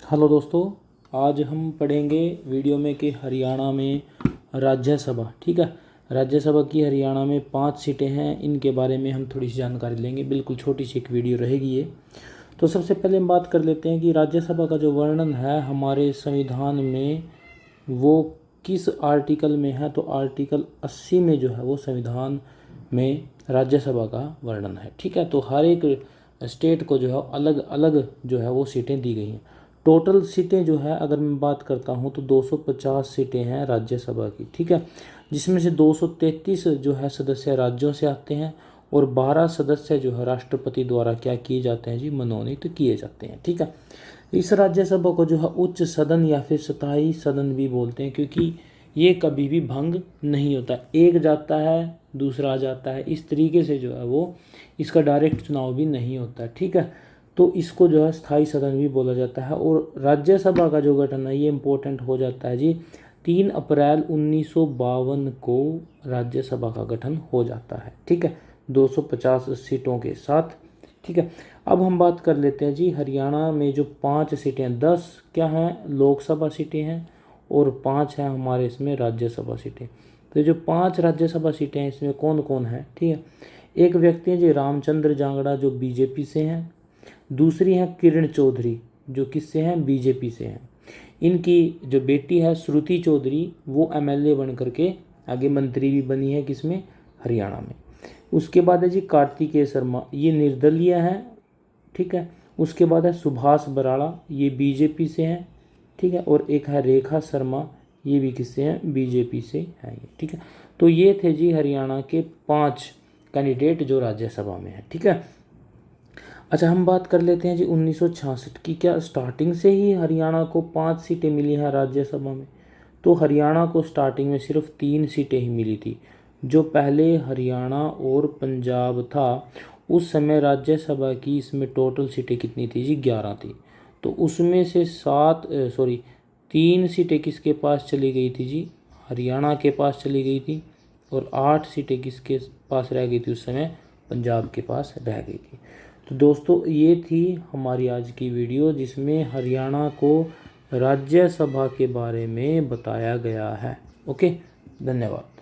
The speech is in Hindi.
हेलो दोस्तों, आज हम पढ़ेंगे वीडियो में कि हरियाणा में राज्यसभा, ठीक है। राज्यसभा की हरियाणा में 5 सीटें हैं, इनके बारे में हम थोड़ी सी जानकारी लेंगे। बिल्कुल छोटी सी एक वीडियो रहेगी ये। तो सबसे पहले हम बात कर लेते हैं कि राज्यसभा का जो वर्णन है हमारे संविधान में वो किस आर्टिकल में है। तो आर्टिकल 80 में जो है वो संविधान में राज्यसभा का वर्णन है, ठीक है। तो हर एक स्टेट को जो है अलग अलग जो है वो सीटें दी गई हैं। टोटल सीटें जो है अगर मैं बात करता हूँ तो 250 सीटें हैं राज्यसभा की, ठीक है। जिसमें से 233 जो है सदस्य राज्यों से आते हैं और 12 सदस्य जो है राष्ट्रपति द्वारा क्या किए जाते हैं जी, मनोनीत किए जाते हैं, ठीक है। इस राज्यसभा को जो है उच्च सदन या फिर स्थायी सदन भी बोलते हैं, क्योंकि ये कभी भी भंग नहीं होता। एक जाता है दूसरा आ जाता है, इस तरीके से जो है वो इसका डायरेक्ट चुनाव भी नहीं होता है, ठीक है। तो इसको जो है स्थायी सदन भी बोला जाता है। और राज्यसभा का जो गठन है ये इम्पोर्टेंट हो जाता है जी, 3 अप्रैल 1952 को राज्यसभा का गठन हो जाता है, ठीक है, 250 सीटों के साथ, ठीक है। अब हम बात कर लेते हैं जी, हरियाणा में जो 5 सीटें, 10 क्या हैं लोकसभा सीटें हैं और 5 हैं हमारे इसमें राज्यसभा सीटें। तो जो 5 राज्यसभा सीटें हैं इसमें कौन कौन है, ठीक है। एक व्यक्ति हैं जी रामचंद्र जांगड़ा जो बीजेपी से हैं। दूसरी हैं किरण चौधरी जो किससे हैं, बीजेपी से हैं। इनकी जो बेटी है श्रुति चौधरी वो एमएलए बन करके आगे मंत्री भी बनी है, किसमें, हरियाणा में। उसके बाद है जी कार्तिकेय शर्मा, ये निर्दलीय हैं, ठीक है। उसके बाद है सुभाष बराड़ा, ये बीजेपी से हैं, ठीक है। और एक है रेखा शर्मा, ये भी किससे हैं, बीजेपी से हैं ये, ठीक है। तो ये थे जी हरियाणा के 5 कैंडिडेट जो राज्यसभा में है, ठीक है। अच्छा, हम बात कर लेते हैं जी 1966 की। क्या स्टार्टिंग से ही हरियाणा को 5 सीटें मिली हैं राज्यसभा में? तो हरियाणा को स्टार्टिंग में सिर्फ 3 सीटें ही मिली थी। जो पहले हरियाणा और पंजाब था उस समय राज्यसभा की इसमें टोटल सीटें कितनी थी जी, 11 थी। तो उसमें से 3 सीटें किसके पास चली गई थी जी, हरियाणा के पास चली गई थी। और 8 सीटें किसके पास रह गई थी उस समय, पंजाब के पास रह गई थी। तो दोस्तों ये थी हमारी आज की वीडियो जिसमें हरियाणा को राज्यसभा के बारे में बताया गया है। ओके, धन्यवाद।